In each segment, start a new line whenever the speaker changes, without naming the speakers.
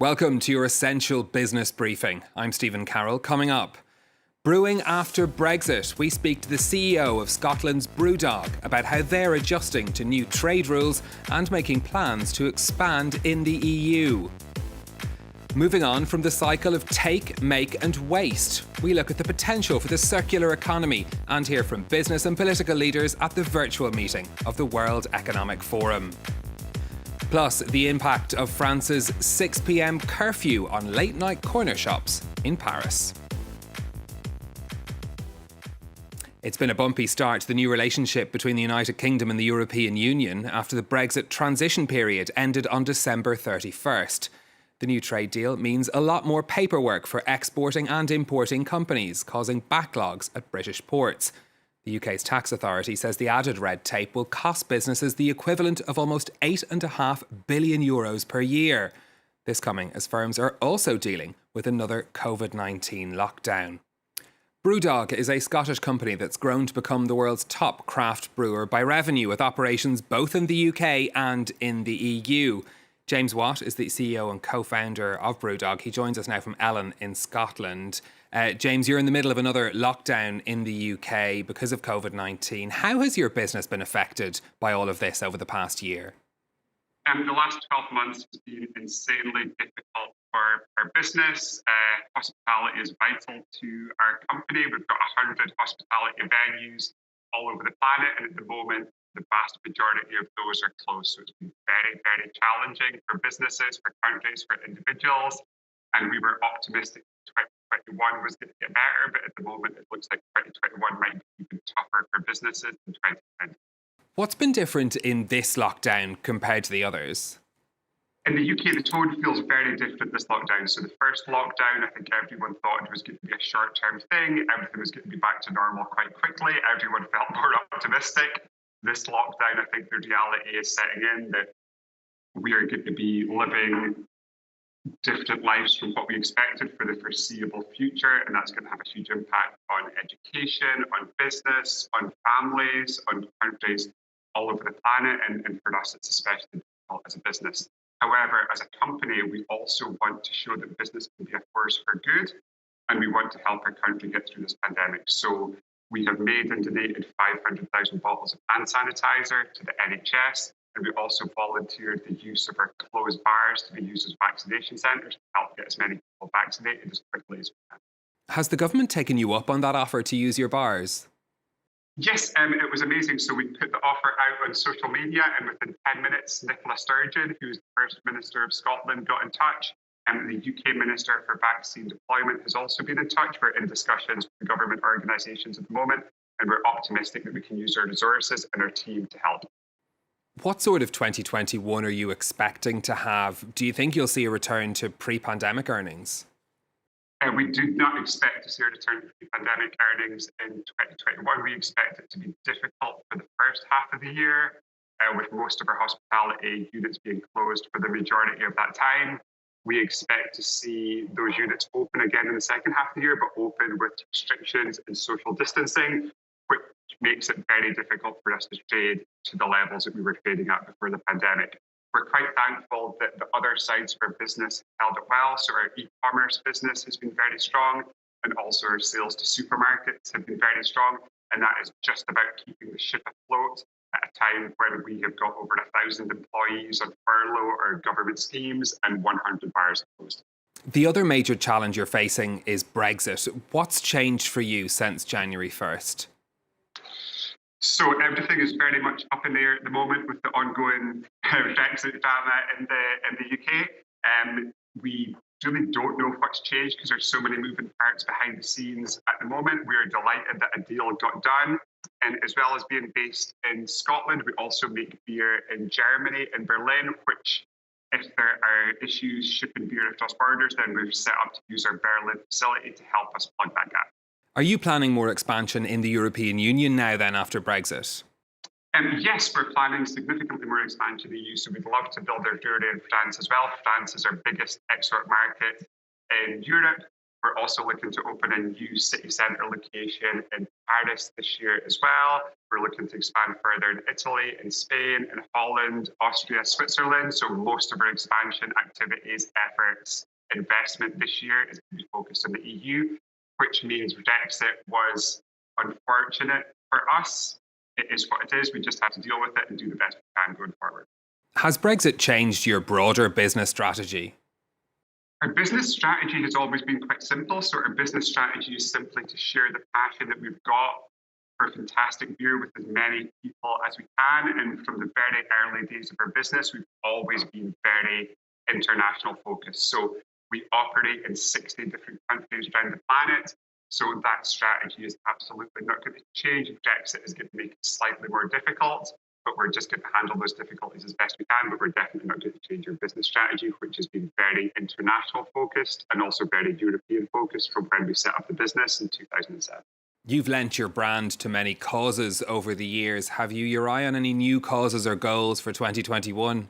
Welcome to your essential business briefing. I'm Stephen Carroll. Coming up, brewing after Brexit. We speak to the CEO of Scotland's BrewDog about how they're adjusting to new trade rules and making plans to expand in the EU. Moving on from the cycle of take, make and waste, we look at the potential for the circular economy and hear from business and political leaders at the virtual meeting of the World Economic Forum. Plus, the impact of France's 6 p.m. curfew on late-night corner shops in Paris. It's been a bumpy start to the new relationship between the United Kingdom and the European Union after the Brexit transition period ended on December 31st. The new trade deal means a lot more paperwork for exporting and importing companies, causing backlogs at British ports. The UK's tax authority says the added red tape will cost businesses the equivalent of almost €8.5 billion per year. This coming as firms are also dealing with another COVID-19 lockdown. BrewDog is a Scottish company that's grown to become the world's top craft brewer by revenue, with operations both in the UK and in the EU. James Watt is the CEO and co-founder of BrewDog. He joins us now from Ellen in Scotland. James, you're in the middle of another lockdown in the UK because of COVID-19. How has your business been affected by all of this over the past year?
The last 12 months has been insanely difficult for our business. Hospitality is vital to our company. We've got 100 hospitality venues all over the planet, and at the moment, the vast majority of those are closed. So it's been very, very challenging for businesses, for countries, for individuals. And we were optimistic 2021 was going to get better, but at the moment it looks like 2021 might be even tougher for businesses than 2020.
What's been different in this lockdown compared to the others?
In the UK, the tone feels very different this lockdown. So the first lockdown, I think everyone thought it was going to be a short-term thing. Everything was going to be back to normal quite quickly. Everyone felt more optimistic. This lockdown, I think the reality is setting in that we are going to be living different lives from what we expected for the foreseeable future, and that's going to have a huge impact on education, on business, on families, on countries all over the planet, and for us it's especially difficult as a business. However, as a company, we also want to show that business can be a force for good, and we want to help our country get through this pandemic. So we have made and donated 500,000 bottles of hand sanitizer to the NHS, and we also volunteered the use of our closed bars to be used as vaccination centres to help get as many people vaccinated as quickly as we can.
Has the government taken you up on that offer to use your bars?
Yes, it was amazing. So we put the offer out on social media, and within 10 minutes, Nicola Sturgeon, who is the First Minister of Scotland, got in touch. And the UK Minister for Vaccine Deployment has also been in touch. We're in discussions with government organisations at the moment, and we're optimistic that we can use our resources and our team to help.
What sort of 2021 are you expecting to have? Do you think you'll see a return to pre-pandemic earnings?
We do not expect to see a return to pre-pandemic earnings in 2021. We expect it to be difficult for the first half of the year, with most of our hospitality units being closed for the majority of that time. We expect to see those units open again in the second half of the year, but open with restrictions and social distancing, which makes it very difficult for us to trade to the levels that we were trading at before the pandemic. We're quite thankful that the other sides of our business held it well. So our e-commerce business has been very strong, and also our sales to supermarkets have been very strong. And that is just about keeping the ship afloat at a time when we have got over 1,000 employees on furlough or government schemes and 100 bars closed.
The other major challenge you're facing is Brexit. What's changed for you since January 1st?
So everything is very much up in the air at the moment with the ongoing Brexit drama in the UK. We really don't know what's changed because there's so many moving parts behind the scenes at the moment. We are delighted that a deal got done. And as well as being based in Scotland, we also make beer in Germany, in Berlin, which if there are issues shipping beer across borders, then we've set up to use our Berlin facility to help us plug that gap.
Are you planning more expansion in the European Union now then after Brexit?
Yes, we're planning significantly more expansion in the EU. So we'd love to build our brewery in France as well. France is our biggest export market in Europe. We're also looking to open a new city centre location in Paris this year as well. We're looking to expand further in Italy, in Spain, in Holland, Austria, Switzerland. So most of our expansion activities, efforts, investment this year is going to be focused on the EU, which means Brexit was unfortunate for us. It is what it is. We just have to deal with it and do the best we can going forward.
Has Brexit changed your broader business strategy?
Our business strategy has always been quite simple. So our business strategy is simply to share the passion that we've got for fantastic beer with as many people as we can. And from the very early days of our business, we've always been very international focused. So we operate in 60 different countries around the planet. So that strategy is absolutely not going to change. Brexit is going to make it slightly more difficult, but we're just going to handle those difficulties as best we can. But we're definitely not going to change our business strategy, which has been very international focused and also very European focused from when we set up the business in 2007.
You've lent your brand to many causes over the years. Have you your eye on any new causes or goals for 2021?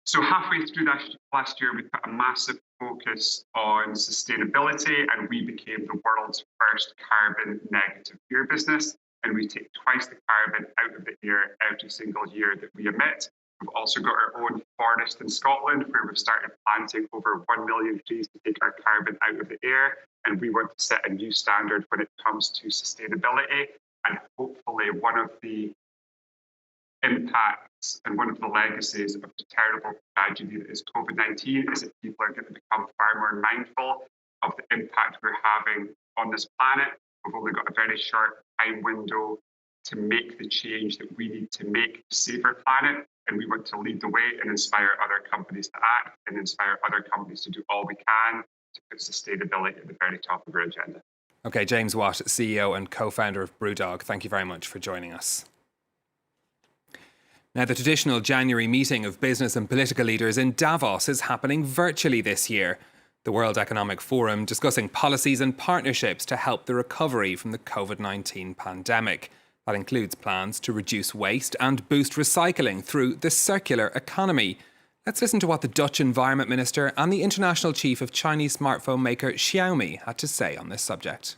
So halfway through last year, we put a massive focus on sustainability, and we became the world's first carbon negative beer business. And we take twice the carbon out of the air every single year that we emit. We've also got our own forest in Scotland, where we've started planting over 1 million trees to take our carbon out of the air. And we want to set a new standard when it comes to sustainability. And hopefully one of the impacts and one of the legacies of the terrible tragedy that is COVID-19 is that people are going to become far more mindful of the impact we're having on this planet. We've only got a very short time window to make the change that we need to make to save our planet. And we want to lead the way and inspire other companies to act and inspire other companies to do all we can to put sustainability at the very top of our agenda.
Okay, James Watt, CEO and co-founder of BrewDog, thank you very much for joining us. Now, the traditional January meeting of business and political leaders in Davos is happening virtually this year. The World Economic Forum discussing policies and partnerships to help the recovery from the COVID-19 pandemic. That includes plans to reduce waste and boost recycling through the circular economy. Let's listen to what the Dutch Environment Minister and the international chief of Chinese smartphone maker Xiaomi had to say on this subject.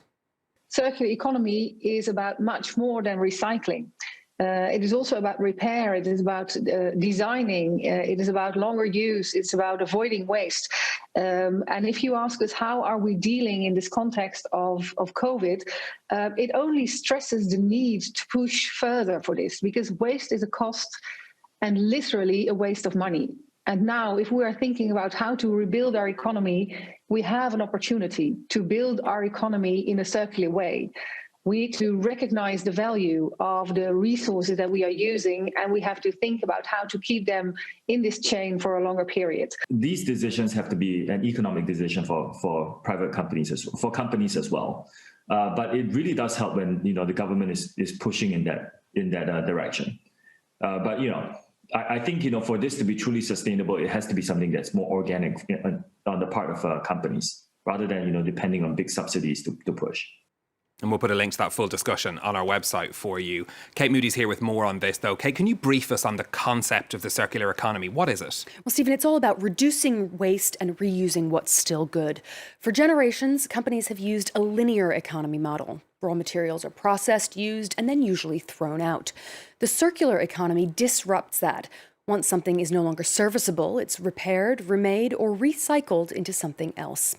Circular economy is about much more than recycling. It is also about repair. It is about designing. It is about longer use. It's about avoiding waste. And if you ask us how are we dealing in this context of COVID, it only stresses the need to push further for this, because waste is a cost and literally a waste of money. And now, if we are thinking about how to rebuild our economy, we have an opportunity to build our economy in a circular way. We need to recognize the value of the resources that we are using, and we have to think about how to keep them in this chain for a longer period.
These decisions have to be an economic decision for private companies, for companies as well. But it really does help when the government is pushing in that direction. But I think for this to be truly sustainable, it has to be something that's more organic on the part of companies, rather than depending on big subsidies to push.
And we'll put a link to that full discussion on our website for you. Kate Moody's here with more on this, though. Kate, can you brief us on the concept of the circular economy? What is it?
Well, Stephen, it's all about reducing waste and reusing what's still good. For generations, companies have used a linear economy model. Raw materials are processed, used, and then usually thrown out. The circular economy disrupts that. Once something is no longer serviceable, it's repaired, remade, or recycled into something else.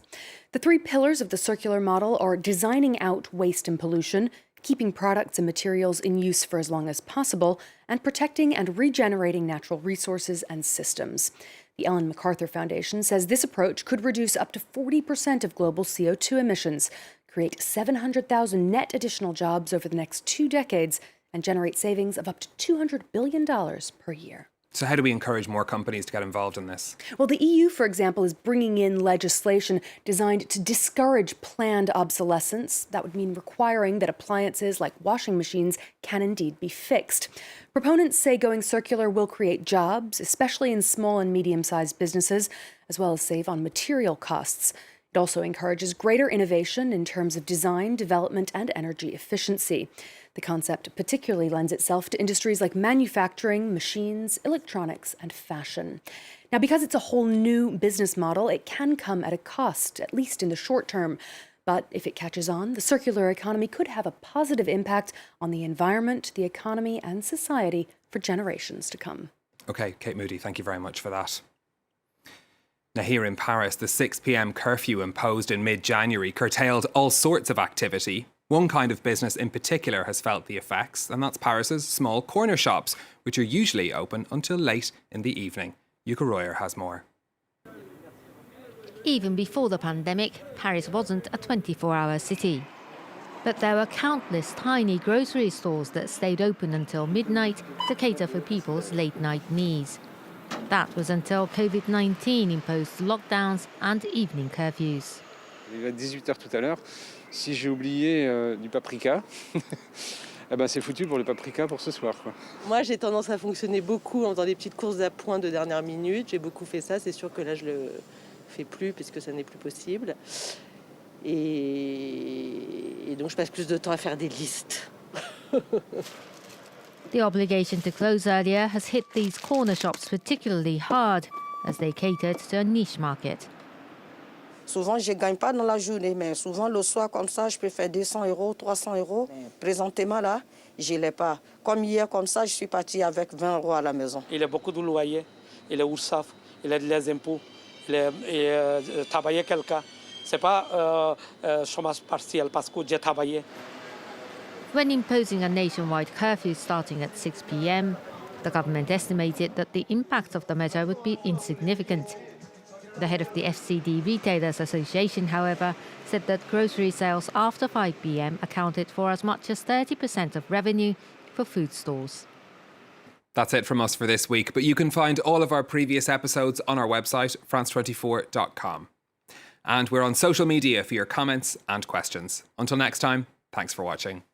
The three pillars of the circular model are designing out waste and pollution, keeping products and materials in use for as long as possible, and protecting and regenerating natural resources and systems. The Ellen MacArthur Foundation says this approach could reduce up to 40% of global CO2 emissions, create 700,000 net additional jobs over the next 2 decades, and generate savings of up to $200 billion per year.
So how do we encourage more companies to get involved in this?
Well, the EU, for example, is bringing in legislation designed to discourage planned obsolescence. That would mean requiring that appliances like washing machines can indeed be fixed. Proponents say going circular will create jobs, especially in small and medium-sized businesses, as well as save on material costs. It also encourages greater innovation in terms of design, development, and energy efficiency. The concept particularly lends itself to industries like manufacturing, machines, electronics, and fashion. Now, because it's a whole new business model, it can come at a cost, at least in the short term. But if it catches on, the circular economy could have a positive impact on the environment, the economy, and society for generations to come.
OK, Kate Moody, thank you very much for that. Now, here in Paris, the 6 p.m. curfew imposed in mid-January curtailed all sorts of activity. One kind of business in particular has felt the effects, and that's Paris's small corner shops, which are usually open until late in the evening. Yuka Royer has more.
Even before the pandemic, Paris wasn't a 24-hour city. But there were countless tiny grocery stores that stayed open until midnight to cater for people's late-night needs. That was until COVID-19 imposed lockdowns and evening curfews.
Il est 18h tout à l'heure. Si j'ai oublié du paprika, eh ben c'est foutu pour le paprika pour ce soir, quoi.
Moi, j'ai tendance à fonctionner beaucoup en faisant des petites courses d'appoint de dernière minute. J'ai beaucoup fait ça. C'est sûr que là, je le fais plus puisque ça n'est plus possible. Et donc, je passe plus de temps à faire des listes.
The obligation to close earlier has hit these corner shops particularly hard as they catered to a niche market.
Souvent, je ne gagne pas dans la journée, mais souvent, le soir, comme ça, je peux faire 200 €, 300 €. Présentement, là, je ne l'ai pas. Comme hier, comme ça, je suis partie avec 20 € à la maison.
Il y a beaucoup de loyers, il y a URSSAF, il y a des impôts, il y a travailler quelqu'un. Ce n'est pas chômage partiel parce que j'ai travaillé.
When imposing a nationwide curfew starting at 6 p.m, the government estimated that the impact of the measure would be insignificant. The head of the FCD Retailers Association, however, said that grocery sales after 5 p.m. accounted for as much as 30% of revenue for food stores.
That's it from us for this week, but you can find all of our previous episodes on our website, france24.com. And we're on social media for your comments and questions. Until next time, thanks for watching.